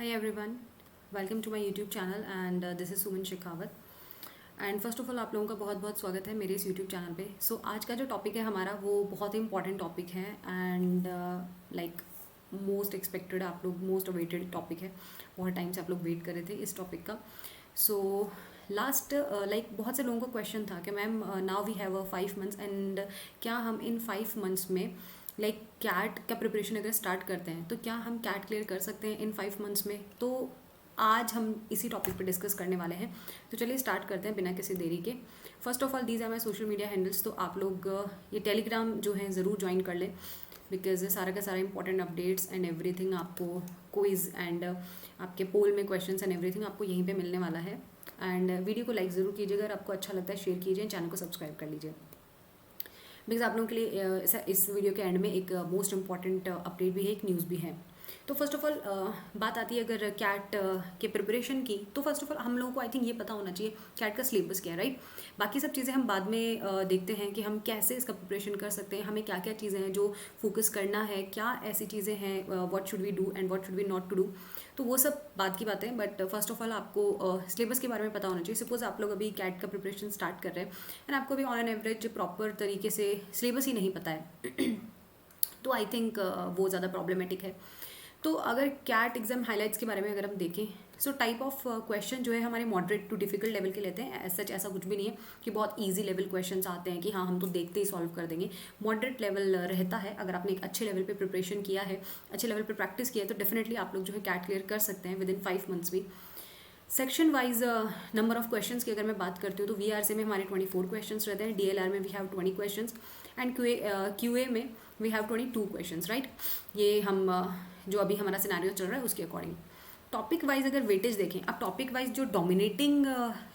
Hi everyone, welcome to my YouTube channel and this is Suman Shekhawat and first of all आप लोगों का बहुत बहुत स्वागत है मेरे इस YouTube चैनल पे। आज का जो टॉपिक है हमारा वो बहुत ही इंपॉर्टेंट टॉपिक है एंड लाइक मोस्ट एक्सपेक्टेड आप लोग मोस्ट अवेटेड टॉपिक है। बहुत टाइम से आप लोग वेट कर रहे थे इस टॉपिक का। लास्ट बहुत से लोगों को क्वेश्चन था कि ma'am now we have 5 months and क्या हम इन 5 मंथ्स में कैट का प्रिपरेशन अगर स्टार्ट करते हैं तो क्या हम कैट क्लियर कर सकते हैं इन 5 मंथ्स में। तो आज हम इसी टॉपिक पे डिस्कस करने वाले हैं। तो चलिए स्टार्ट करते हैं बिना किसी देरी के। First of all these are my social media handles. तो आप लोग ये टेलीग्राम जो है ज़रूर ज्वाइन कर लें बिकॉज सारा का सारा इंपॉर्टेंट अपडेट्स एंड एवरीथिंग आपको क्विज एंड आपके पोल में क्वेश्चंस एंड एवरीथिंग आपको यहीं पे मिलने वाला है। एंड वीडियो को लाइक ज़रूर कीजिएगा, अगर आपको अच्छा लगता है शेयर कीजिए, चैनल को सब्सक्राइब कर लीजिए बिकॉज आप लोगों के लिए इस वीडियो के एंड में एक मोस्ट इंपॉर्टेंट अपडेट भी है, एक न्यूज़ भी है। तो फर्स्ट ऑफ ऑल बात आती है अगर कैट के प्रिपरेशन की, तो फर्स्ट ऑफ ऑल हम लोगों को आई थिंक ये पता होना चाहिए कैट का सिलेबस क्या है, राइट। बाकी सब चीज़ें हम बाद में देखते हैं कि हम कैसे इसका प्रिपरेशन कर सकते हैं, हमें क्या क्या चीज़ें हैं जो फोकस करना है, क्या ऐसी चीज़ें हैं what should we do and what should we not to do. तो वो सब बात की बातें, बट फर्स्ट ऑफ ऑल आपको सिलेबस के बारे में पता होना चाहिए। सपोज आप लोग अभी कैट का प्रिपरेशन स्टार्ट कर रहे हैं एंड आपको भी ऑन एन एवरेज प्रॉपर तरीके से सिलेबस ही नहीं पता है तो आई थिंक वो ज़्यादा प्रॉब्लमेटिक है। तो अगर कैट एग्जाम हाइलाइट्स के बारे में अगर हम देखें, सो टाइप ऑफ क्वेश्चन जो है हमारे मॉडरेट टू डिफिकल्ट लेवल के लेते हैं। सच ऐसा कुछ भी नहीं है कि बहुत इजी लेवल क्वेश्चंस आते हैं कि हाँ हम तो देखते ही सॉल्व कर देंगे। मॉडरेट लेवल रहता है। अगर आपने एक अच्छे लेवल पे प्रिपरेशन किया है, अच्छे लेवल पे प्रैक्टिस किया है, तो डेफिनेटली आप लोग जो है कैट क्लियर कर सकते हैं विद इन 5 मंथ्स भी। Section wise number of questions की अगर मैं बात करती हूँ तो वीआरसी में हमारे 24 क्वेश्चंस रहते हैं, डीएलआर में we have 20 questions and QA में वी हैव 22 क्वेश्चंस, राइट। ये हम जो अभी हमारा सिनेरियो चल रहा है उसके अकॉर्डिंग। टॉपिक वाइज अगर वेटेज देखें, अब टॉपिक वाइज जो डोमिनेटिंग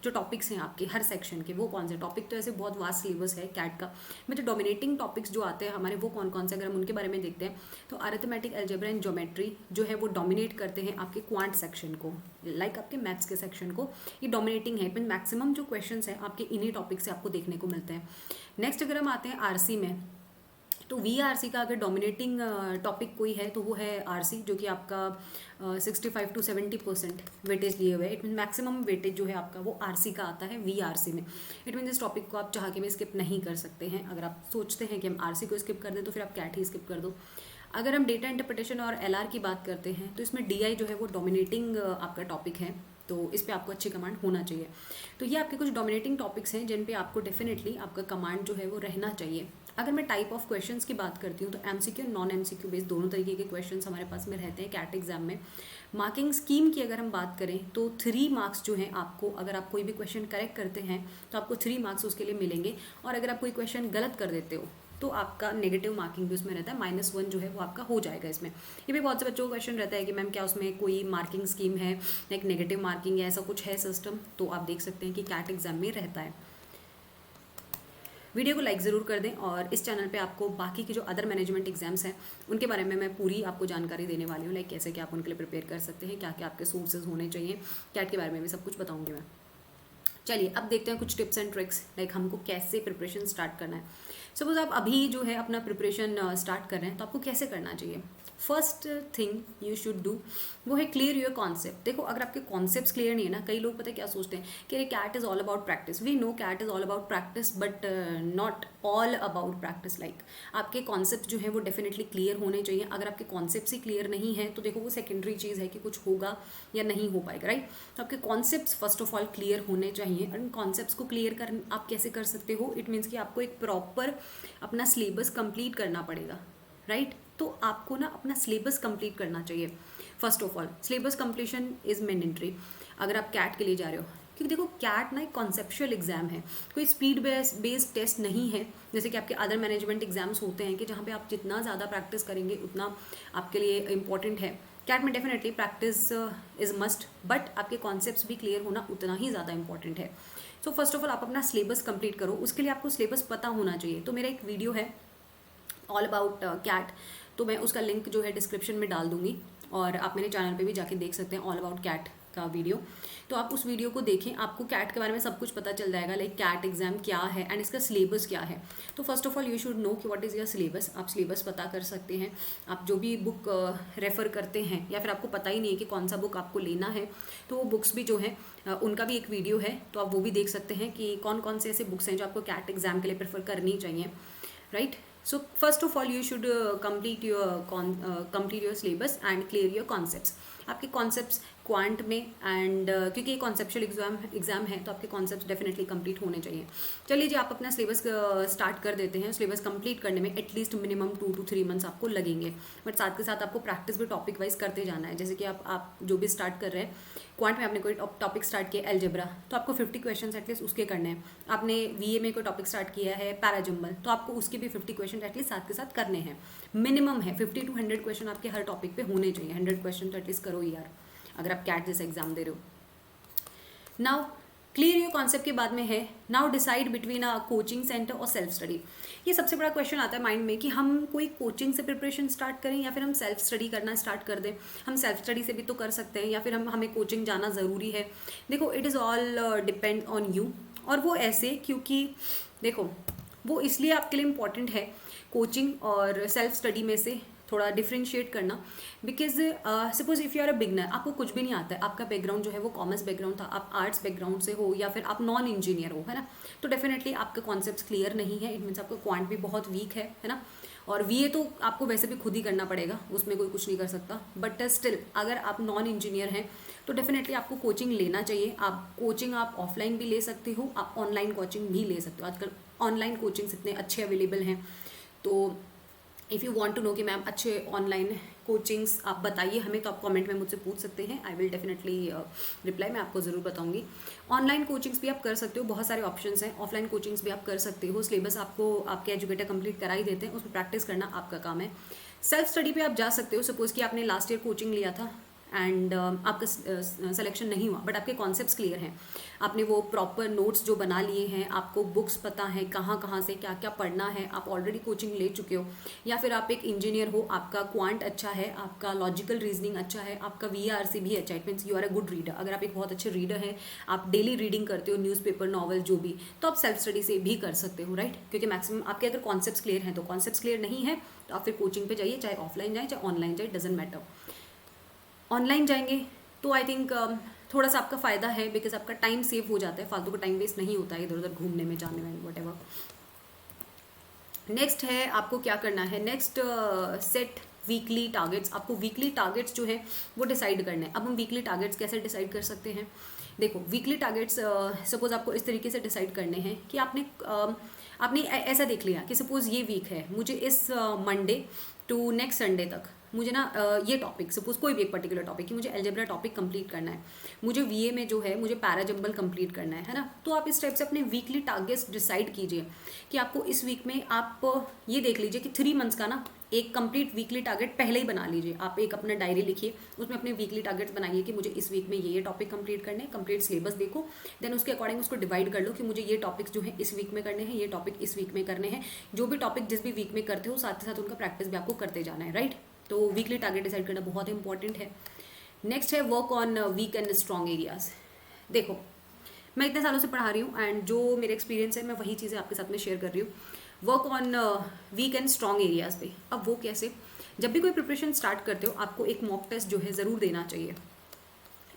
जो टॉपिक्स हैं आपके हर सेक्शन के, वो कौन से टॉपिक, तो ऐसे बहुत वास्ट सिलेबस है कैट का, में जो डोमिनेटिंग टॉपिक्स जो आते हैं हमारे वो कौन कौन से, अगर हम उनके बारे में देखते हैं तो अरिथमेटिक, अलजेब्रा एंड ज्योमेट्री जो है वो डोमिनेट करते हैं आपके क्वांट सेक्शन को, लाइक आपके मैथ्स के सेक्शन को। ये डोमिनेटिंग है, मैक्सिमम जो क्वेश्चन है आपके इन्हीं टॉपिक से आपको देखने को मिलते हैं। नेक्स्ट अगर हम आते हैं आरसी में, तो वीआरसी का अगर डोमिनेटिंग टॉपिक कोई है तो वो है आरसी, जो कि आपका 65 to 70% वेटेज लिए हुए है। इट मीन मैक्सिमम वेटेज जो है आपका वो आरसी का आता है वीआरसी में। इट मीन इस टॉपिक को आप चाह के भी स्किप नहीं कर सकते हैं। अगर आप सोचते हैं कि हम आरसी को स्किप कर दें तो फिर आप कैट ही स्किप कर दो। अगर हम डेटा इंटरप्रिटेशन और एलआर की बात करते हैं तो इसमें डीआई जो है वो डोमिनेटिंग आपका टॉपिक है, तो इस पे आपको अच्छी कमांड होना चाहिए। तो ये आपके कुछ डोमिनेटिंग टॉपिक्स हैं जिन पे आपको डेफिनेटली आपका कमांड जो है वो रहना चाहिए। अगर मैं टाइप ऑफ क्वेश्चंस की बात करती हूँ तो एमसीक्यू नॉन एमसीक्यू बेस्ड दोनों तरीके के क्वेश्चंस हमारे पास में रहते हैं कैट एग्जाम में। मार्किंग स्कीम की अगर हम बात करें तो 3 मार्क्स जो हैं आपको, अगर आप कोई भी क्वेश्चन करेक्ट करते हैं तो आपको 3 मार्क्स उसके लिए मिलेंगे, और अगर आप कोई क्वेश्चन गलत कर देते हो तो आपका नेगेटिव मार्किंग भी उसमें रहता है, -1 जो है वो आपका हो जाएगा इसमें। ये भी बहुत से बच्चों का क्वेश्चन रहता है कि मैम क्या उसमें कोई मार्किंग स्कीम है, लाइक नेगेटिव मार्किंग या ऐसा कुछ है सिस्टम, तो आप देख सकते हैं कि कैट एग्जाम में रहता है। वीडियो को लाइक ज़रूर कर दें, और इस चैनल पे आपको बाकी के जो अदर मैनेजमेंट एग्जाम्स हैं उनके बारे में मैं पूरी आपको जानकारी देने वाली हूँ, लाइक कैसे क्या आप उनके लिए प्रिपेयर कर सकते हैं, क्या क्या आपके सोर्सेज होने चाहिए, कैट के बारे में भी सब कुछ बताऊँगी मैं। चलिए अब देखते हैं कुछ टिप्स एंड ट्रिक्स, लाइक हमको कैसे प्रिपरेशन स्टार्ट करना है। सपोज आप अभी जो है अपना प्रिपरेशन स्टार्ट कर रहे हैं तो आपको कैसे करना चाहिए। First thing you should do वो है क्लियर योर कॉन्सेप्ट। देखो अगर आपके कॉन्सेप्ट्स क्लियर नहीं है ना, कई लोग पता है क्या सोचते हैं कि अरे CAT is all about practice. We know CAT is all about practice but not all about practice. Like आपके कॉन्सेप्ट जो है वो डेफिनेटली क्लियर होने चाहिए। अगर आपके कॉन्सेप्ट्स ही क्लियर नहीं है तो देखो वो सेकेंडरी चीज़ है कि कुछ होगा या नहीं हो पाएगा, राइट। तो आपके concepts first of all clear होने चाहिए। और इन कॉन्सेप्ट्स को क्लियर कर आप कैसे कर सकते हो, इट मीन्स कि आपको एक प्रॉपर अपना सिलेबस कंप्लीट करना पड़ेगा, राइट। तो आपको ना अपना सिलेबस कंप्लीट करना चाहिए। First of all syllabus completion is mandatory अगर आप कैट के लिए जा रहे हो, क्योंकि देखो कैट ना एक कॉन्सेप्चुअल एग्जाम है, कोई स्पीड बेस्ड टेस्ट नहीं है जैसे कि आपके अदर मैनेजमेंट एग्जाम्स होते हैं कि जहाँ पे आप जितना ज़्यादा प्रैक्टिस करेंगे उतना आपके लिए इंपॉर्टेंट है। कैट में definitely practice is must, but आपके कॉन्सेप्ट्स भी क्लियर होना उतना ही ज़्यादा इंपॉर्टेंट है। सो फर्स्ट ऑफ ऑल आप अपना सिलेबस कंप्लीट करो, उसके लिए आपको सिलेबस पता होना चाहिए। तो मेरा एक वीडियो है ऑल अबाउट कैट, तो मैं उसका लिंक जो है डिस्क्रिप्शन में डाल दूंगी, और आप मेरे चैनल पे भी जाके देख सकते हैं ऑल अबाउट कैट का वीडियो, तो आप उस वीडियो को देखें, आपको कैट के बारे में सब कुछ पता चल जाएगा, लाइक कैट एग्जाम क्या है एंड इसका सिलेबस क्या है। तो first of all you should know कि व्हाट इज़ योर सिलेबस। आप सिलेबस पता कर सकते हैं, आप जो भी बुक रेफ़र करते हैं या फिर आपको पता ही नहीं है कि कौन सा बुक आपको लेना है, तो वो बुक्स भी जो है उनका भी एक वीडियो है, तो आप वो भी देख सकते हैं कि कौन कौन से ऐसे बुक्स हैं जो आपको कैट एग्जाम के लिए प्रेफर करनी चाहिए, right. So first of all you should complete your syllabus and clear your concepts. आपके कॉन्सेप्ट्स क्वांट में एंड क्योंकि ये कॉन्सेप्चुअल एग्जाम है तो आपके कॉन्सेप्ट्स डेफिनेटली कंप्लीट होने चाहिए। चलिए जी, आप अपना सिलेबस स्टार्ट कर देते हैं। सिलेबस कंप्लीट करने में एटलीस्ट मिनिमम 2 to 3 मंथ्स आपको लगेंगे, बट साथ के साथ आपको प्रैक्टिस भी टॉपिक वाइज करते जाना है। जैसे कि आप जो भी स्टार्ट कर रहे हैं, क्वांट में आपने कोई टॉपिक स्टार्ट किया एलजेब्रा, तो आपको 50 क्वेश्चन एटलीस्ट उसके करने हैं। आपने वीए में कोई टॉपिक स्टार्ट किया है पैराजम्बल, तो आपको उसके भी 50 क्वेश्चन एटलीस्ट साथ के साथ करने हैं। मिनिमम है 50 to 100 क्वेश्चन आपके हर टॉपिक पे होने चाहिए। 100 क्वेश्चन तो एटलीस्ट करो यार, अगर आप कैट जैसा एग्जाम दे रहे हो। नाउ क्लियर योर कॉन्सेप्ट के बाद में है now decide between a coaching centre और सेल्फ स्टडी। ये सबसे बड़ा क्वेश्चन आता है माइंड में कि हम कोई कोचिंग से प्रिपरेशन स्टार्ट करें या फिर हम सेल्फ स्टडी करना स्टार्ट कर दें। हम सेल्फ स्टडी से भी तो कर सकते हैं या फिर हमें कोचिंग जाना ज़रूरी है। देखो, it is all depend on you. और वो ऐसे क्योंकि देखो, वो इसलिए आपके लिए इम्पॉर्टेंट है कोचिंग और सेल्फ स्टडी में से थोड़ा डिफ्रेंशिएट करना, because suppose if you are a beginner, आपको कुछ भी नहीं आता है, आपका बैकग्राउंड जो है वो कॉमर्स बैकग्राउंड था, आप आर्ट्स बैकग्राउंड से हो या फिर आप नॉन इंजीनियर हो, है ना, तो डेफिनेटली आपका कॉन्सेप्ट क्लियर नहीं है। इट मीन्स आपका क्वांट भी बहुत वीक है ना। और वीए तो आपको वैसे भी खुद ही करना पड़ेगा, उसमें कोई कुछ नहीं कर सकता, बट स्टिल अगर आप नॉन इंजीनियर हैं तो डेफिनेटली आपको कोचिंग लेना चाहिए। आप कोचिंग आप ऑफलाइन भी ले सकते हो, आप ऑनलाइन कोचिंग भी ले सकते हो। आजकल ऑनलाइन कोचिंग्स इतने अच्छे अवेलेबल हैं, तो if you want to know कि मैम अच्छे ऑनलाइन कोचिंग्स आप बताइए हमें, तो आप कमेंट में मुझसे पूछ सकते हैं। आई विल डेफिनेटली रिप्लाई, मैं आपको ज़रूर बताऊंगी। ऑनलाइन कोचिंग्स भी आप कर सकते हो, बहुत सारे ऑप्शंस हैं। ऑफलाइन कोचिंग्स भी आप कर सकते हो, सिलेबस आपको आपके एजुकेटर कंप्लीट करा ही देते हैं, उसमें प्रैक्टिस करना आपका काम है। सेल्फ स्टडी पे आप जा सकते हो। सपोज़ कि आपने लास्ट ईयर कोचिंग लिया था एंड आपका सिलेक्शन नहीं हुआ, बट आपके कॉन्सेप्ट्स क्लियर हैं, आपने वो प्रॉपर नोट्स जो बना लिए हैं, आपको बुक्स पता है कहाँ कहाँ से क्या क्या पढ़ना है, आप ऑलरेडी कोचिंग ले चुके हो, या फिर आप एक इंजीनियर हो, आपका क्वांट अच्छा है, आपका लॉजिकल रीजनिंग अच्छा है, आपका वीआरसी भी अच्छा है, it means you are a good reader. अगर आप एक बहुत अच्छे रीडर हैं, आप डेली रीडिंग करते हो न्यूज़पेपर, नॉवल, जो भी, तो आप सेल्फ स्टडी से भी कर सकते हो, राइट। क्योंकि मैक्सिमम आपके अगर कॉन्सेप्ट्स क्लियर हैं, तो कॉन्सेप्ट्स क्लियर नहीं है तो आप फिर कोचिंग पे जाइए, चाहे ऑफलाइन जाए चाहे ऑनलाइन जाए, डजेंट मैटर। ऑनलाइन जाएंगे तो आई थिंक थोड़ा सा आपका फ़ायदा है, बिकॉज आपका टाइम सेव हो जाता है, फालतू का टाइम वेस्ट नहीं होता है इधर उधर घूमने में, जाने में, वट एवर। नेक्स्ट है आपको क्या करना है, नेक्स्ट सेट वीकली टारगेट्स। आपको वीकली टारगेट्स जो है वो डिसाइड करने हैं। अब हम वीकली टारगेट्स कैसे डिसाइड कर सकते हैं? देखो, वीकली टारगेट्स सपोज आपको इस तरीके से डिसाइड करने हैं कि आपने ऐसा देख लिया कि सपोज ये वीक है, मुझे इस मंडे टू नेक्स्ट संडे तक मुझे ना ये टॉपिक, सपोज कोई भी एक पर्टिकुलर टॉपिक, कि मुझे अलजेब्रा टॉपिक कंप्लीट करना है, मुझे वीए में जो है मुझे पैराजम्बल कंप्लीट करना है ना। तो आप इस टाइप से अपने वीकली टारगेट्स डिसाइड कीजिए कि आपको इस वीक में, आप ये देख लीजिए कि 3 मंथ्स का ना एक कंप्लीट वीकली टारगेट पहले ही बना लीजिए। आप एक अपना डायरी लिखिए, उसमें अपने वीकली टारगेट्स बनाइए कि मुझे इस वीक में ये टॉपिक कंप्लीट करने हैं, कंप्लीट सिलेबस देखो, देन उसके अकॉर्डिंग उसको डिवाइड कर लो कि मुझे ये टॉपिक्स जो है इस वीक में करने हैं, ये टॉपिक इस वीक में करने हैं। जो भी टॉपिक जिस भी वीक में करते हो, साथ ही साथ उनका प्रैक्टिस भी आपको करते जाना है, राइट। तो वीकली टारगेट डिसाइड करना बहुत इंपॉर्टेंट है। नेक्स्ट है work on weak and strong areas. देखो, मैं इतने सालों से पढ़ा रही हूँ एंड जो मेरे एक्सपीरियंस है मैं वही चीज़ें आपके साथ में शेयर कर रही हूँ। Work on weak and strong areas पे। अब वो कैसे? जब भी कोई प्रिपरेशन स्टार्ट करते हो, आपको एक मॉक टेस्ट जो है ज़रूर देना चाहिए।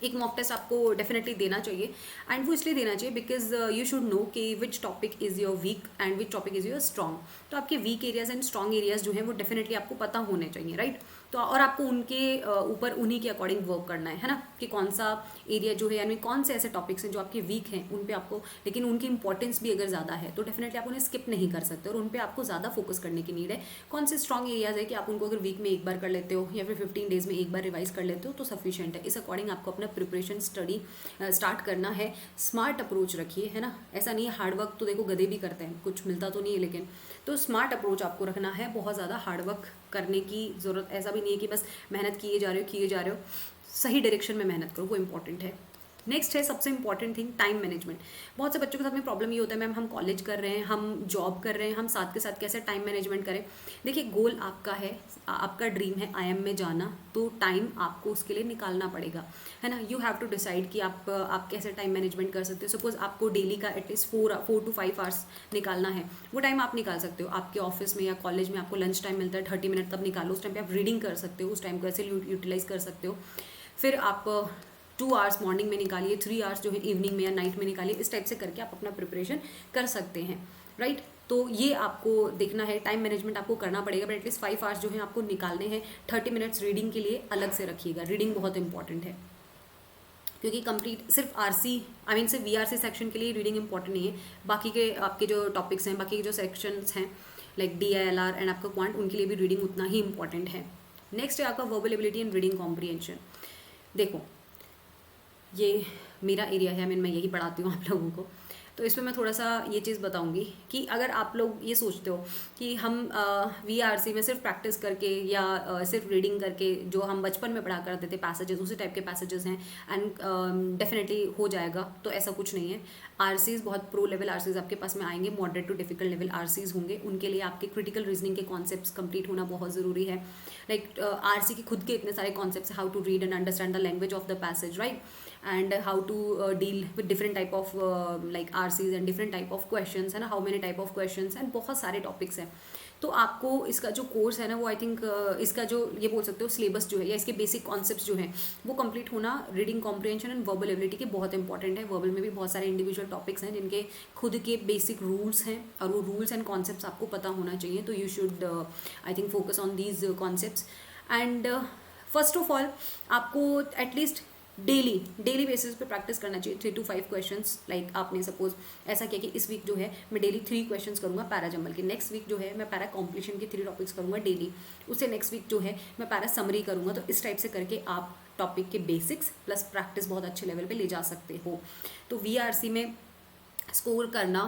एक मॉक टेस्ट आपको डेफिनेटली देना चाहिए, एंड वो इसलिए देना चाहिए बिकॉज यू शुड नो कि which topic is your weak and which topic is your strong. तो आपके weak areas and strong areas जो हैं वो डेफिनेटली आपको पता होने चाहिए, राइट। तो और आपको उनके ऊपर उन्हीं के अकॉर्डिंग वर्क करना है ना, कि कौन सा एरिया जो है, यानी कौन से ऐसे टॉपिक्स हैं जो आपके वीक हैं उन पे आपको, लेकिन उनकी इंपॉर्टेंस भी अगर ज़्यादा है तो डेफिनेटली आप उन्हें स्किप नहीं कर सकते और उन पे आपको ज़्यादा फोकस करने की नीड है। कौन से स्ट्रॉन्ग एरियाज है कि आप उनको अगर वीक में एक बार कर लेते हो या फिर 15 डेज में एक बार रिवाइज कर लेते हो तो सफिशिएंट है। इस अकॉर्डिंग आपको अपना प्रिपरेशन स्टडी स्टार्ट करना है। स्मार्ट अप्रोच रखिए, है ना, ऐसा नहीं है हार्ड वर्क तो देखो गधे भी करते हैं, कुछ मिलता तो नहीं है, लेकिन तो स्मार्ट अप्रोच आपको रखना है। बहुत ज़्यादा हार्ड वर्क करने की ज़रूरत ऐसा भी नहीं है कि बस मेहनत किए जा रहे हो, सही डायरेक्शन में मेहनत करो, वो इंपॉर्टेंट है। नेक्स्ट है सबसे इंपॉर्टेंट थिंग, टाइम मैनेजमेंट। बहुत से बच्चों के साथ में प्रॉब्लम ये होता है, मैम हम कॉलेज कर रहे हैं, हम जॉब कर रहे हैं, हम साथ के साथ कैसे टाइम मैनेजमेंट करें। देखिए गोल आपका है, आपका ड्रीम है IIM में जाना, तो टाइम आपको उसके लिए निकालना पड़ेगा, है ना। यू हैव टू डिसाइड कि आप कैसे टाइम मैनेजमेंट कर सकते हो। सपोज आपको डेली का एटलीस्ट 4 to 5 आवर्स निकालना है, वो टाइम आप निकाल सकते हो। आपके ऑफिस में या कॉलेज में आपको लंच टाइम मिलता है 30 मिनट, तब निकालो, उस टाइम पे आप रीडिंग कर सकते हो, उस टाइम को ऐसे यूटिलाइज कर सकते हो। फिर आप 2 आवर्स मॉर्निंग में निकालिए, 3 आवर्स जो है इवनिंग में या नाइट में निकालिए। इस टाइप से करके आप अपना प्रिपरेशन कर सकते हैं, राइट। तो ये आपको देखना है, टाइम मैनेजमेंट आपको करना पड़ेगा, बट एटलीस्ट 5 आवर्स जो है आपको निकालने हैं। 30 मिनट्स रीडिंग के लिए अलग से रखिएगा, रीडिंग बहुत इंपॉर्टेंट है, क्योंकि कंप्लीट सिर्फ सिर्फ VRC सेक्शन के लिए रीडिंग इंपॉर्टेंट नहीं है, बाकी के आपके जो टॉपिक्स हैं, बाकी के जो सेक्शंस हैं लाइक DILR एंड आपका क्वांट, उनके लिए भी रीडिंग उतना ही इंपॉर्टेंट है। नेक्स्ट है आपका verbal ability and reading comprehension. देखो ये मेरा एरिया है, मैं यही पढ़ाती हूँ आप लोगों को, तो इसमें मैं थोड़ा सा ये चीज़ बताऊंगी कि अगर आप लोग ये सोचते हो कि हम VRC में सिर्फ प्रैक्टिस करके या सिर्फ रीडिंग करके जो हम बचपन में पढ़ा करते थे पैसेजेस, उसी टाइप के पैसेजेस हैं एंड डेफिनेटली हो जाएगा, तो ऐसा कुछ नहीं है। RCs बहुत प्रो लेवल RCs आपके पास में आएंगे, moderate to difficult level RCs होंगे। उनके लिए आपके क्रिटिकल रीजनिंग के कॉन्सेप्ट्स कंप्लीट होना बहुत ज़रूरी है। लाइक RC के खुद के इतने सारे concepts, how to read and understand the language of the passage, right, and how to deal with different type of like RCs and different type of questions, है ना, how many type of questions, and बहुत सारे topics हैं। तो आपको इसका जो course है ना, वो आई थिंक इसका जो ये बोल सकते हो सिलेबस जो है या इसके बेसिक कॉन्सेप्ट्स जो हैं वो कंप्लीट होना reading comprehension and verbal ability के बहुत इंपॉर्टेंट है। वर्बल में भी बहुत सारे इंडिविजुअल टॉपिक्स हैं जिनके खुद के बेसिक रूल्स हैं, और वो रूल्स एंड कॉन्सेप्ट्स आपको पता होना चाहिए। तो you should I think focus on these concepts. And first of all आपको एटलीस्ट डेली बेसिस पे प्रैक्टिस करना चाहिए 3 to 5 क्वेश्चंस। लाइक आपने सपोज ऐसा किया कि इस वीक जो है मैं डेली 3 क्वेश्चंस करूंगा पैरा जंबल के, नेक्स्ट वीक जो है मैं पैरा कॉम्प्लीशन के 3 टॉपिक्स करूंगा डेली, उससे नेक्स्ट वीक जो है मैं पैरा समरी करूंगा। तो इस टाइप से करके आप टॉपिक के बेसिक्स प्लस प्रैक्टिस बहुत अच्छे लेवल पे ले जा सकते हो। तो VRC में स्कोर करना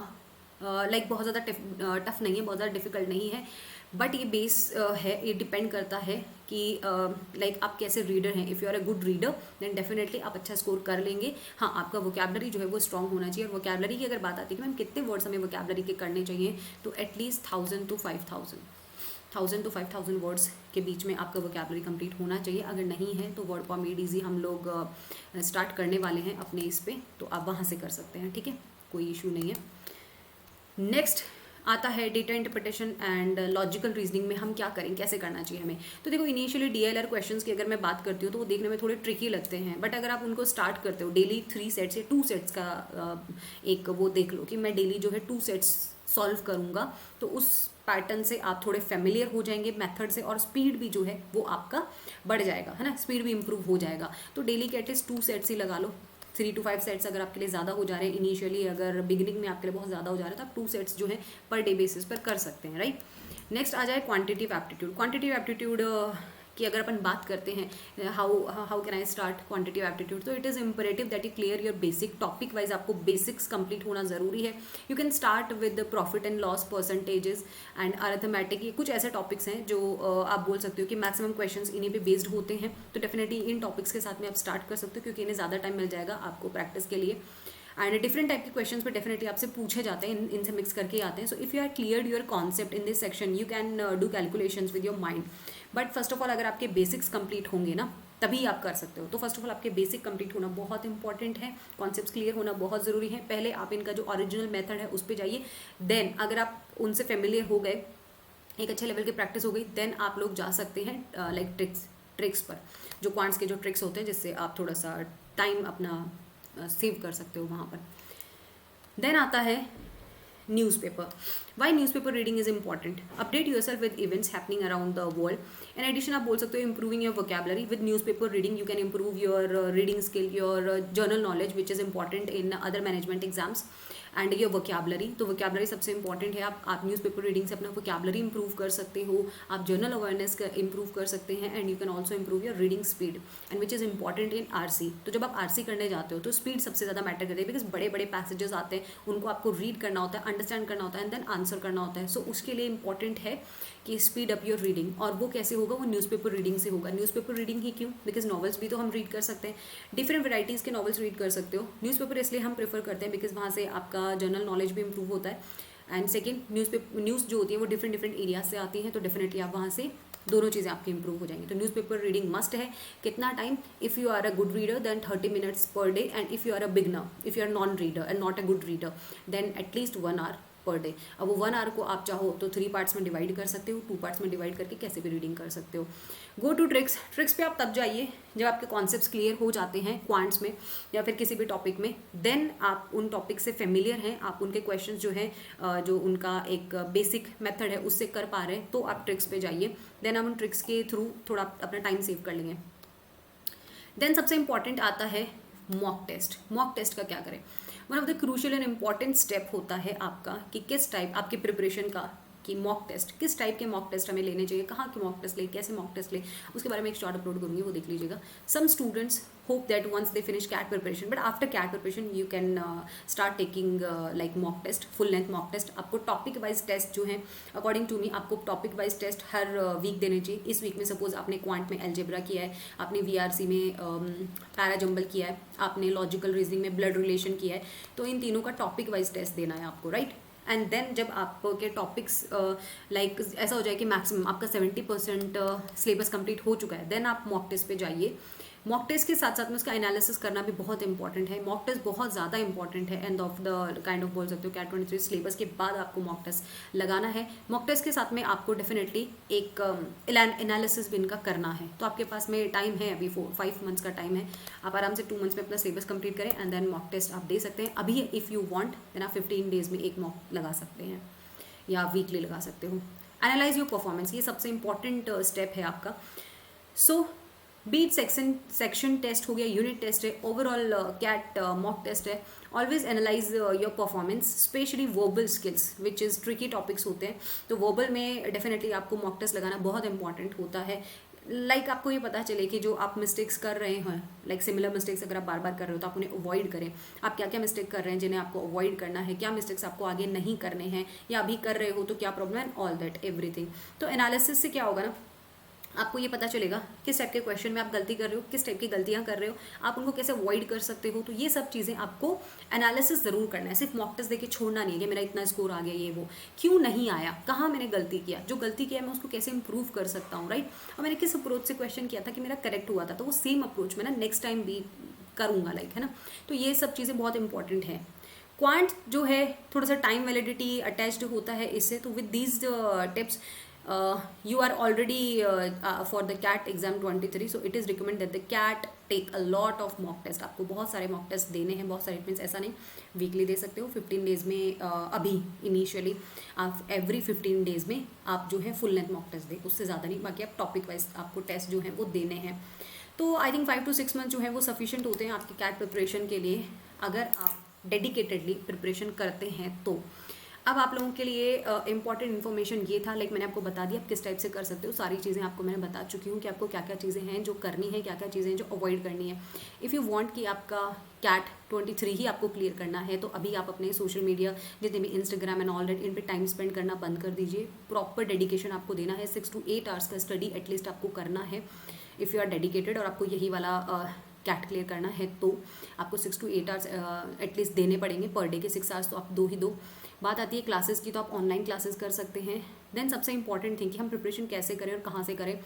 लाइक बहुत ज़्यादा टफ नहीं है, बहुत ज़्यादा डिफिकल्ट नहीं है, बट ये बेस है, ये डिपेंड करता है कि लाइक आप कैसे रीडर हैं। If you are a good reader then definitely आप अच्छा स्कोर कर लेंगे। हाँ, आपका वोकैबलरी जो है वो स्ट्रांग होना चाहिए। और वोकैबलरी की अगर बात आती है कि मैम कितने वर्ड्स हमें वोकैबलरी के करने चाहिए, तो एटलीस्ट 1000 to 5000 वर्ड्स के बीच में आपका वोकैबलरी कंप्लीट होना चाहिए। अगर नहीं है तो वर्ड पॉम ईजी हम लोग स्टार्ट करने वाले हैं अपने इस पे, तो आप वहाँ से कर सकते हैं, ठीक है, कोई इशू नहीं है। नेक्स्ट आता है data interpretation and logical reasoning में हम क्या करें, कैसे करना चाहिए हमें। तो देखो इनिशियली DILR क्वेश्चंस की अगर मैं बात करती हूँ तो वो देखने में थोड़े ट्रिकी लगते हैं, बट अगर आप उनको स्टार्ट करते हो डेली 3 सेट्स या 2 सेट्स का एक वो देख लो कि मैं डेली जो है 2 सेट्स सॉल्व करूँगा, तो उस पैटर्न से आप थोड़े फेमिलियर हो जाएंगे मेथड से, और स्पीड भी जो है वो आपका बढ़ जाएगा, है ना, स्पीड भी इंप्रूव हो जाएगा। तो डेली के एटलीस्ट 2 सेट्स ही लगा लो। 3 to 5 सेट्स अगर आपके लिए ज़्यादा हो जा रहे हैं इनिशियली, अगर बिगिनिंग में आपके लिए बहुत ज़्यादा हो जा रहा है तो आप 2 सेट्स जो है पर डे बेसिस पर कर सकते हैं, राइट। नेक्स्ट आ जाए क्वांटिटिव एप्टीट्यूड। क्वांटिटिव एप्टीट्यूड की अगर अपन बात करते हैं how can I start quantitative aptitude, तो it is imperative that you clear your basic topic wise, आपको बेसिक्स कंप्लीट होना ज़रूरी है। You can start with profit and loss percentages and arithmetic, ये कुछ ऐसे टॉपिक्स हैं जो आप बोल सकते हो कि मैक्सिमम क्वेश्चंस इन्हीं पे बेस्ड होते हैं। तो डेफिनेटली इन टॉपिक्स के साथ में आप स्टार्ट कर सकते हो, क्योंकि इन्हें ज़्यादा टाइम मिल जाएगा आपको प्रैक्टिस के लिए। एंड डिफरेंट टाइप के क्वेश्चंस पे डेफिनेटली आपसे पूछे जाते हैं, इनसे मिक्स करके आते हैं। So if you are clear your concept in this section you can do calculations with your mind. But first of all अगर आपके बेसिक्स कंप्लीट होंगे ना तभी आप कर सकते हो। तो फर्स्ट ऑफ ऑल आपके बेसिक कंप्लीट होना बहुत इंपॉर्टेंट है, कॉन्सेप्ट्स क्लियर होना बहुत ज़रूरी है। पहले आप इनका जो ओरिजिनल मेथड है उस पर जाइए, देन अगर आप उनसे फेमिलियर हो गए, एक अच्छे लेवल की प्रैक्टिस हो गई, देन आप लोग जा सकते हैं लाइक ट्रिक्स पर, जो क्वांट्स के जो ट्रिक्स होते हैं जिससे आप थोड़ा सा टाइम अपना सेव कर सकते हो वहाँ पर। देन आता है newspaper. Why newspaper reading is important, update yourself with events happening around the world. In addition आप बोल सकते हो improving your vocabulary with newspaper reading, you can improve your reading skill, your general knowledge which is important in other management exams. And your vocabulary, तो vocabulary सबसे important है। आप newspaper reading से अपना वोकैबुलरी इंप्रूव कर सकते हो, आप जर्नल अवेयरनेस इंप्रूव कर सकते हैं, and you can also improve your reading speed, and which is important in RC. तो जब आप आरसी करने जाते हो तो स्पीड सबसे ज़्यादा मैटर करती है, बिकॉज बड़े बड़े पैसेजेस आते हैं, उनको आपको रीड करना होता है, अंडरस्टैंड करना होता है, एंड देन आंसर करना होता है। सो उसके लिए इंपॉर्टेंट है कि स्पीड अप योर रीडिंग, और वो कैसे होगा, वो न्यूज़पेपर रीडिंग से होगा। न्यूज़पेपर रीडिंग ही क्यों, बिकॉज नॉवेल्स भी तो हम रीड कर सकते हैं, डिफरेंट वैराइटीज़ के नॉवेल्स रीड कर सकते हो। न्यूज़पेपर इसलिए हम प्रेफर करते हैं बिकॉज वहाँ से आपका जनरल नॉलेज भी इंप्रूव होता है, एंड सेकेंड न्यूज़ जो होती है वो डिफरेंट डिफरेंट एरियाज से आती है, तो डेफिनेटली आप वहाँ से दोनों चीज़ें आपकी इंप्रूव हो जाएंगी। तो न्यूज़पेपर रीडिंग मस्ट है। कितना time, if you are a good reader then 30 minutes per day, and if you are a beginner, if you are non reader and not a good reader, then at least 1 hour per day. अब वो 1 our को आप चाहो तो 3 parts में divide कर सकते हो, 2 पार्ट्स में डिवाइड करके कैसे भी रीडिंग कर सकते हो। Go to tricks. ट्रिक्स पे आप तब जाइए जब आपके कॉन्सेप्ट्स क्लियर हो जाते हैं क्वांट्स में या फिर किसी भी टॉपिक में, देन आप उन टॉपिक से फेमिलियर हैं, आप उनके क्वेश्चंस जो हैं जो उनका एक बेसिक मेथड है उससे कर पा रहे हैं, तो आप ट्रिक्स पे जाइए। देन आप उन ट्रिक्स के थ्रू थोड़ा अपना टाइम सेव कर लेंगे। देन सबसे इंपॉर्टेंट आता है मॉक टेस्ट। मॉक टेस्ट का क्या करें, one of the crucial and important step होता है आपका कि किस टाइप आपकी प्रिपरेशन का, कि मॉक टेस्ट किस टाइप के मॉक टेस्ट हमें लेने चाहिए, कहाँ के मॉक टेस्ट ले, कैसे मॉक टेस्ट ले, उसके बारे में एक शॉर्ट अपलोड करूँगी, वो देख लीजिएगा। Some students hope that once they finish CAT preparation, but after CAT preparation you can start taking like mock test, full length mock test. आपको टॉपिक वाइज टेस्ट जो है, अकॉर्डिंग टू मी आपको topic wise test हर week देने चाहिए। इस week में suppose आपने क्वांट में एल्जेब्रा किया है, आपने वीआरसी में पैराजंबल किया है, आपने लॉजिकल रीजनिंग में ब्लड रिलेशन किया है, तो इन तीनों का टॉपिक वाइज टेस्ट देना है आपको, राइट। एंड देन जब आपके टॉपिक्स लाइक ऐसा हो जाए कि मैक्सिमम आपका 70% सिलेबस कंप्लीट हो चुका है, देन आप मॉक टेस्ट पे जाइए। मॉक टेस्ट के साथ साथ में उसका एनालिसिस करना भी बहुत इंपॉर्टेंट है। मॉक टेस्ट बहुत ज़्यादा इंपॉर्टेंट है, end of the kind of बोल सकते हो कैट 23 सिलेबस के बाद आपको मॉक टेस्ट लगाना है। मॉक टेस्ट के साथ में आपको डेफिनेटली एक एनालिसिस भी इनका करना है। तो आपके पास में टाइम है, अभी 4-5 मंथ्स का टाइम है, आप आराम से 2 मंथ्स में अपना सिलेबस कंप्लीट करें, एंड देन मॉक टेस्ट आप दे सकते हैं। अभी इफ़ यू वांट देन आप 15 डेज में एक मॉक लगा सकते हैं या वीकली लगा सकते हो। एनालाइज योर परफॉर्मेंस, ये सबसे इंपॉर्टेंट स्टेप है आपका। सो बीट सेक्शन टेस्ट हो गया, यूनिट टेस्ट है, ओवरऑल कैट मॉक टेस्ट है। Always analyse your performance, specially verbal skills which is tricky topics होते हैं, तो वर्बल में डेफिनेटली आपको मॉक टेस्ट लगाना बहुत इंपॉर्टेंट होता है। लाइक आपको ये पता चले कि जो आप मिस्टेक्स कर रहे हैं, लाइक सिमिलर मिस्टेक्स अगर आप बार बार कर रहे हो तो आप उन्हें अवॉइड करें। आप क्या क्या मिस्टेक कर रहे हैं जिन्हें आपको अवॉइड करना है, क्या मिस्टेक्स आपको आगे नहीं करने हैं, या अभी कर रहे हो तो क्या प्रॉब्लम है, ऑल दैट एवरीथिंग। तो एनालिसिस से क्या होगा ना, आपको ये पता चलेगा किस टाइप के क्वेश्चन में आप गलती कर रहे हो, किस टाइप की गलतियां कर रहे हो, आप उनको कैसे अवॉइड कर सकते हो। तो ये सब चीज़ें आपको एनालिसिस ज़रूर करना है, सिर्फ मॉक टेस्ट देके छोड़ना नहीं है कि मेरा इतना स्कोर आ गया, ये वो क्यों नहीं आया, कहाँ मैंने गलती किया, जो गलती किया मैं उसको कैसे इंप्रूव कर सकता हूँ, राइट। और मैंने किस अप्रोच से क्वेश्चन किया था कि मेरा करेक्ट हुआ था, तो वो सेम अप्रोच में ना नेक्स्ट टाइम भी करूँगा, लाइक, है ना। तो ये सब चीज़ें बहुत इंपॉर्टेंट है। क्वांट जो है थोड़ा सा टाइम वैलिडिटी अटैच्ड होता है इससे, तो with these tips you are already for the CAT exam 23, so it is recommended that the CAT take a lot of mock test। आपको बहुत सारे mock test देने हैं, बहुत सारे, इट मीन्स ऐसा नहीं वीकली दे सकते हो, 15 डेज में अभी इनिशियली आप एवरी 15 डेज में आप जो है फुल लेंथ मॉक टेस्ट दें, उससे ज़्यादा नहीं। बाकी आप टॉपिक वाइज आपको टेस्ट जो है वो देने हैं। तो आई थिंक 5 to 6 मंथ जो है वो सफिशिएंट होते हैं आपकी कैट प्रिपरेशन के लिए, अगर आप डेडिकेटेडली प्रिपरेशन करते हैं तो। अब आप लोगों के लिए इंपॉर्टेंट इन्फॉर्मेशन ये था, लाइक मैंने आपको बता दिया आप किस टाइप से कर सकते हो, सारी चीज़ें आपको मैंने बता चुकी हूँ कि आपको क्या क्या चीज़ें हैं जो करनी है, क्या क्या चीज़ें हैं जो अवॉइड करनी है। इफ़ यू वांट कि आपका कैट 23 ही आपको क्लियर करना है, तो अभी आप अपने सोशल मीडिया जितने भी Instagram and all that in पे टाइम स्पेंड करना बंद कर दीजिए। प्रॉपर डेडिकेशन आपको देना है, 6 to 8 आवर्स का स्टडी एटलीस्ट आपको करना है इफ़ यू आर डेडिकेटेड, और आपको यही वाला कैट क्लियर करना है तो आपको 6 to 8 आवर्स एटलीस्ट देने पड़ेंगे। पर डे के 6 आवर्स तो आप दो ही दो। बात आती है क्लासेस की, तो आप ऑनलाइन क्लासेस कर सकते हैं। देन सबसे इंपॉर्टेंट थिंग कि हम प्रिपरेशन कैसे करें और कहाँ से करें,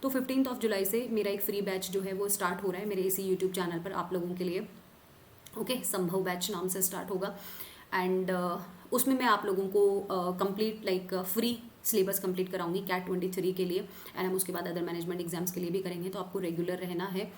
तो 15 जुलाई से मेरा एक फ्री बैच जो है वो स्टार्ट हो रहा है मेरे इसी यूट्यूब चैनल पर आप लोगों के लिए। ओके, संभव बैच नाम से स्टार्ट होगा, एंड उसमें मैं आप लोगों को complete like free syllabus complete कराऊंगी कैट 23 के लिए, एंड हम उसके बाद अदर मैनेजमेंट एग्जाम्स के लिए भी करेंगे। तो आपको रेगुलर रहना है,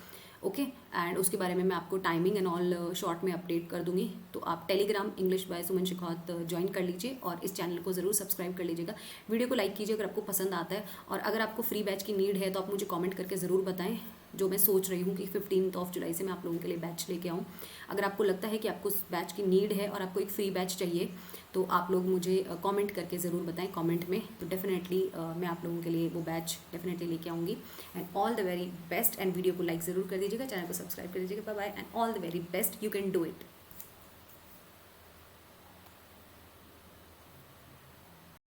ओके। एंड उसके बारे में मैं आपको टाइमिंग एंड ऑल शॉर्ट में अपडेट कर दूंगी। तो आप Telegram English by Suman Shekhawat join कर लीजिए, और इस चैनल को ज़रूर सब्सक्राइब कर लीजिएगा। वीडियो को लाइक कीजिए अगर आपको पसंद आता है, और अगर आपको फ्री बैच की नीड है तो आप मुझे कमेंट करके ज़रूर बताएं। जो मैं सोच रही हूँ कि 15 जुलाई से मैं आप लोगों के लिए बैच लेके आऊँ। अगर आपको लगता है कि आपको उस बैच की नीड है और आपको एक फ्री बैच चाहिए तो आप लोग मुझे कमेंट करके ज़रूर बताएं कमेंट में, तो डेफिनेटली मैं आप लोगों के लिए वो बैच डेफिनेटली लेके आऊँगी। And all the very best, and video को लाइक ज़रूर कर दीजिएगा, चैनल को सब्सक्राइब कर दीजिएगा। Bye bye and all the very best, you can do it.